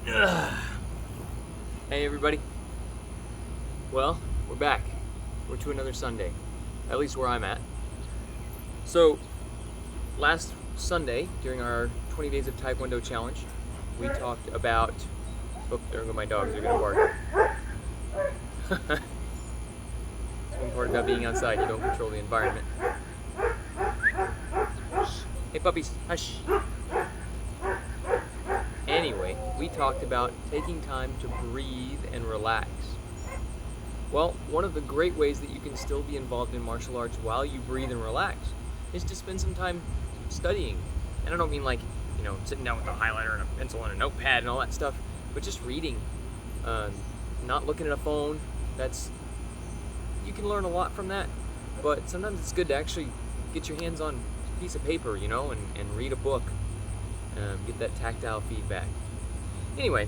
Hey everybody. Well, we're back. We're to another Sunday, at least where I'm at. So, last Sunday, during our 20 Days of Taekwondo challenge, we talked about... Oh, there go my dogs, they're gonna bark. It's one part about being outside, you don't control the environment. Hey puppies, hush. Anyway, we talked about taking time to breathe and relax. Well, one of the great ways that you can still be involved in martial arts while you breathe and relax is to spend some time studying. And I don't mean like, sitting down with a highlighter and a pencil and a notepad and all that stuff, but just reading, not looking at a phone. You can learn a lot from that, but sometimes it's good to actually get your hands on a piece of paper, and read a book. Get that tactile feedback. Anyway,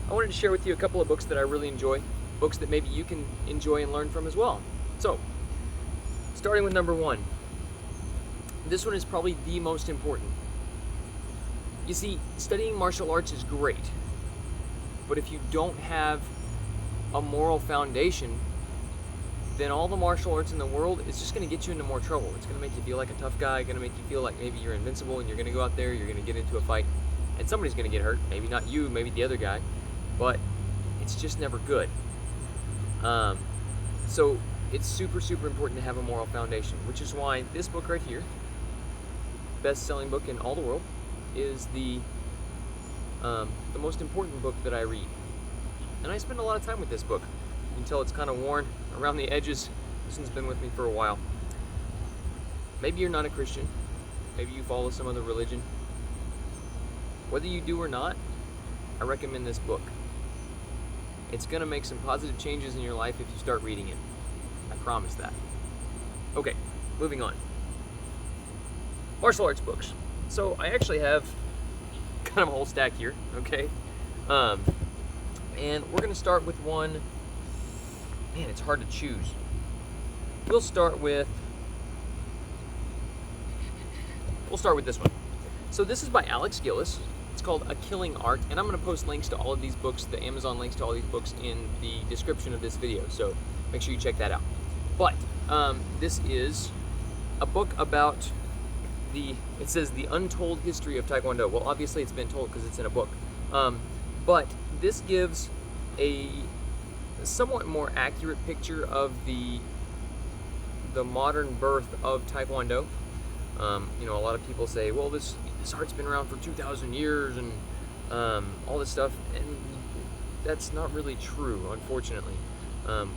I wanted to share with you a couple of books that I really enjoy, books that maybe you can enjoy and learn from as well. So, starting with number one. This one is probably the most important. You see, studying martial arts is great, but if you don't have a moral foundation, then all the martial arts in the world is just going to get you into more trouble. It's going to make you feel like a tough guy, going to make you feel like maybe you're invincible, and you're going to go out there, you're going to get into a fight, and somebody's going to get hurt. Maybe not you, maybe the other guy, but it's just never good. So it's super, super important to have a moral foundation, which is why this book right here, best-selling book in all the world, is the most important book that I read. And I spend a lot of time with this book. You can tell it's kind of worn around the edges. This one's been with me for a while. Maybe you're not a Christian. Maybe you follow some other religion. Whether you do or not, I recommend this book. It's going to make some positive changes in your life if you start reading it. I promise that. Okay, moving on. Martial arts books. So I actually have kind of a whole stack here, okay? And we're going to start with one. Man, it's hard to choose. We'll start with this one. So this is by Alex Gillis. It's called A Killing Art, and I'm going to post links to all of these books, the Amazon links to all these books, in the description of this video, so make sure you check that out. But this is a book about it says the untold history of Taekwondo. Well, obviously it's been told because it's in a book. But this gives a somewhat more accurate picture of the modern birth of Taekwondo. A lot of people say, well, this art's been around for 2,000 years and all this stuff, and that's not really true, unfortunately.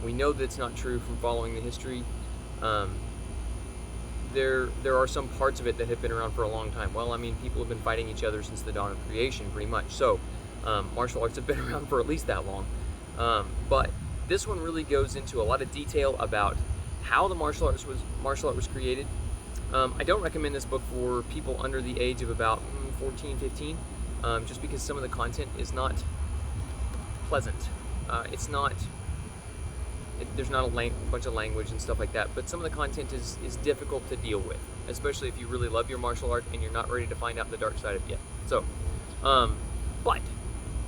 We know that it's not true from following the history. There are some parts of it that have been around for a long time. Well, I mean, people have been fighting each other since the dawn of creation, pretty much. So, martial arts have been around for at least that long. But this one really goes into a lot of detail about how the martial art was created. I don't recommend this book for people under the age of about 14, 15, just because some of the content is not pleasant. There's not a bunch of language and stuff like that, but some of the content is difficult to deal with, especially if you really love your martial art and you're not ready to find out the dark side of it yet. So, but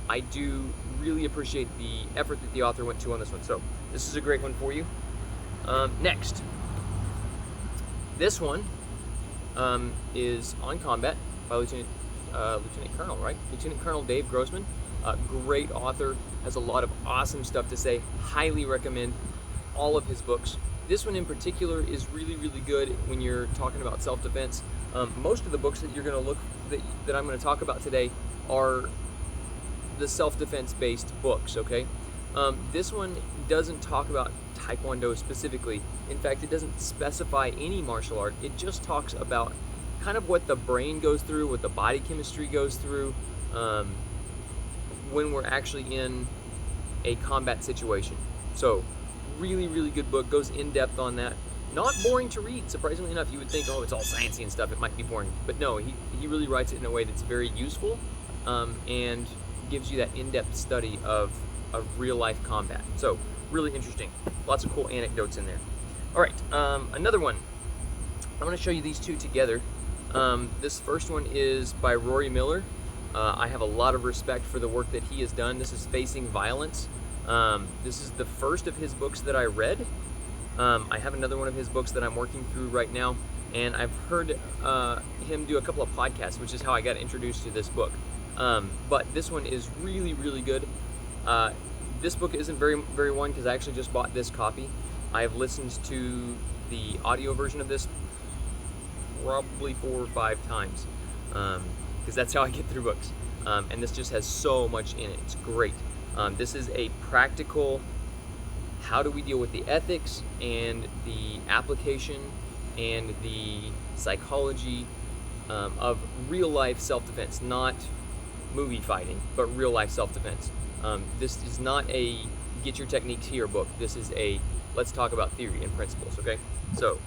I do really appreciate the effort that the author went to on this one. So this is a great one for you. Next, this one is On Combat by Lieutenant Colonel, right? Lieutenant Colonel Dave Grossman. Great author, has a lot of awesome stuff to say. Highly recommend all of his books. This one in particular is really, really good when you're talking about self-defense. Most of the books that you're going to that I'm going to talk about today are the self-defense based books, okay? This one doesn't talk about Taekwondo specifically. In fact, it doesn't specify any martial art. It just talks about kind of what the brain goes through, what the body chemistry goes through, when we're actually in a combat situation. So, really, really good book, goes in depth on that. Not boring to read, surprisingly enough. You would think, oh, it's all sciencey and stuff, it might be boring. But no, he really writes it in a way that's very useful, and gives you that in-depth study of real life combat. So, really interesting. Lots of cool anecdotes in there. All right, another one. I'm going to show you these two together. This first one is by Rory Miller. I have a lot of respect for the work that he has done. This is Facing Violence. This is the first of his books that I read. I have another one of his books that I'm working through right now, and I've heard him do a couple of podcasts, which is how I got introduced to this book. But this one is really, really good. This book isn't very one because I actually just bought this copy. I have listened to the audio version of this probably 4 or 5 times because that's how I get through books. And this just has so much in it. It's great. This is a practical, how do we deal with the ethics and the application and the psychology of real life self-defense, not movie fighting, but real life self-defense. This is not a get your techniques here book. This is a let's talk about theory and principles, okay? So,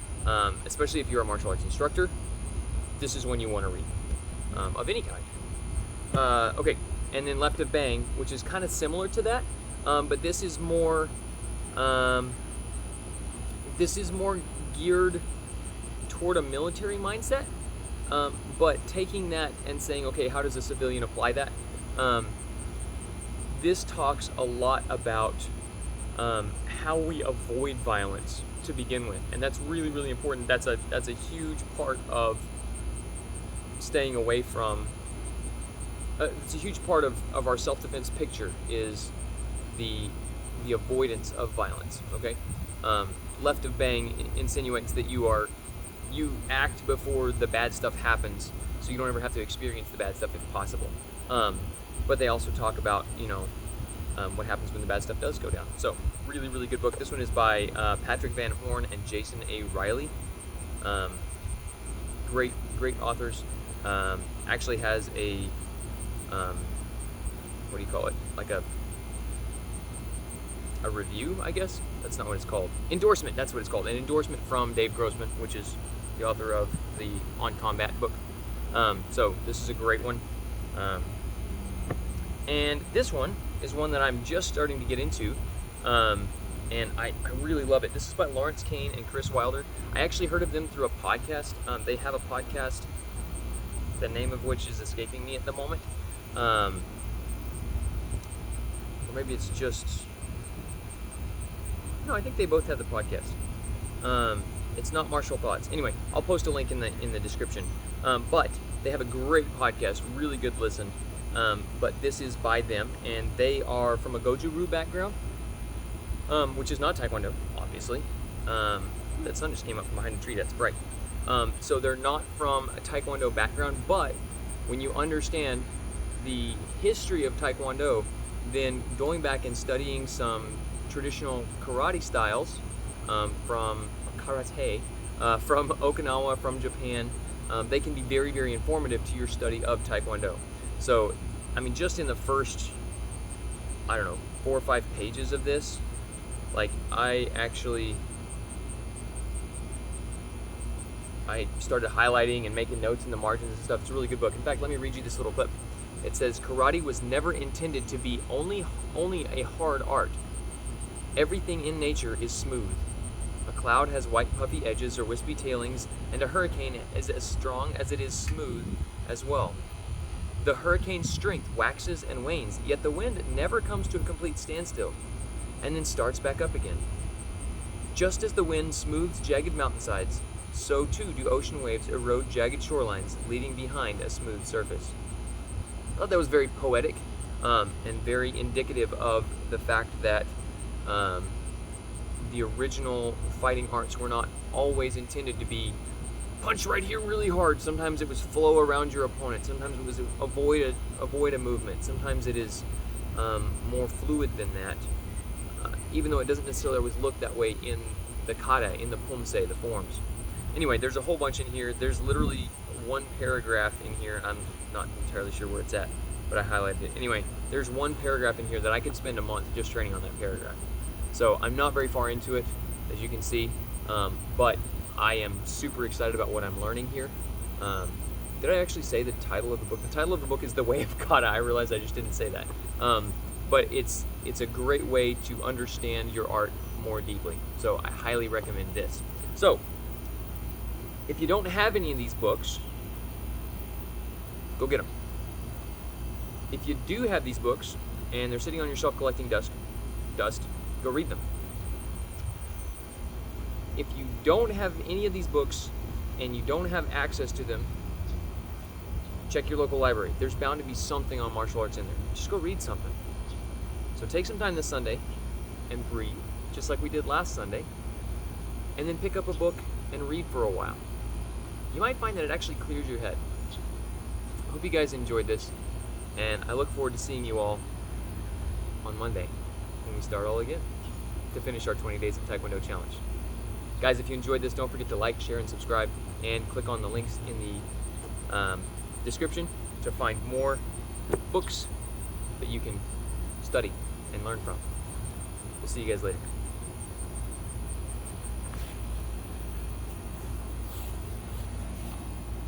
especially if you're a martial arts instructor, this is one you want to read, of any kind. Okay, and then Left of Bang, which is kind of similar to that, but this is more geared toward a military mindset, but taking that and saying, okay, how does a civilian apply that? This talks a lot about how we avoid violence to begin with, and that's really, really important. That's a huge part of staying away from. It's a huge part of our self-defense picture is the avoidance of violence. Okay, Left of Bang insinuates that you act before the bad stuff happens, so you don't ever have to experience the bad stuff if possible. But they also talk about what happens when the bad stuff does go down. So really, really good book. This one is by Patrick Van Horn and Jason A. Riley. Great authors. Actually has a what do you call it? Like a review, I guess. That's not what it's called. Endorsement. That's what it's called. An endorsement from Dave Grossman, which is the author of the On Combat book. So this is a great one. And this one is one that I'm just starting to get into, and I really love it. This is by Lawrence Kane and Chris Wilder. I actually heard of them through a podcast. They have a podcast, the name of which is escaping me at the moment. Or maybe it's just... No, I think they both have the podcast. It's not Martial Thoughts. Anyway, I'll post a link in the description. But they have a great podcast, really good listen. But this is by them, and they are from a Goju-Ryu background, which is not Taekwondo, obviously. That sun just came up from behind a tree, that's bright. So they're not from a Taekwondo background, but when you understand the history of Taekwondo, then going back and studying some traditional karate styles from Okinawa, from Japan, they can be very, very informative to your study of Taekwondo. So, I mean, just in the first, 4 or 5 pages of this, like, I started highlighting and making notes in the margins and stuff. It's a really good book. In fact, let me read you this little clip. It says, "Karate was never intended to be only a hard art. Everything in nature is smooth. A cloud has white puffy edges or wispy tailings, and a hurricane is as strong as it is smooth as well. The hurricane's strength waxes and wanes, yet the wind never comes to a complete standstill, and then starts back up again. Just as the wind smooths jagged mountainsides, so too do ocean waves erode jagged shorelines, leaving behind a smooth surface." I thought that was very poetic and very indicative of the fact that the original fighting arts were not always intended to be punch right here really hard. Sometimes it was flow around your opponent. Sometimes it was avoid a movement. Sometimes it is more fluid than that, even though it doesn't necessarily always look that way in the kata, in the pumse, the forms. Anyway, there's a whole bunch in here. There's literally one paragraph in here. I'm not entirely sure where it's at, but I highlighted it. Anyway, there's one paragraph in here that I could spend a month just training on that paragraph. So I'm not very far into it, as you can see, but I am super excited about what I'm learning here. Did I actually say the title of the book? The title of the book is The Way of Kata. I realized I just didn't say that. But it's a great way to understand your art more deeply. So I highly recommend this. So if you don't have any of these books, go get them. If you do have these books and they're sitting on your shelf collecting dust, go read them. If you don't have any of these books and you don't have access to them, check your local library. There's bound to be something on martial arts in there. Just go read something. So take some time this Sunday and breathe, just like we did last Sunday, and then pick up a book and read for a while. You might find that it actually clears your head. I hope you guys enjoyed this, and I look forward to seeing you all on Monday when we start all again to finish our 20 Days of Taekwondo Challenge. Guys, if you enjoyed this, don't forget to like, share, and subscribe, and click on the links in the description to find more books that you can study and learn from. We'll see you guys later.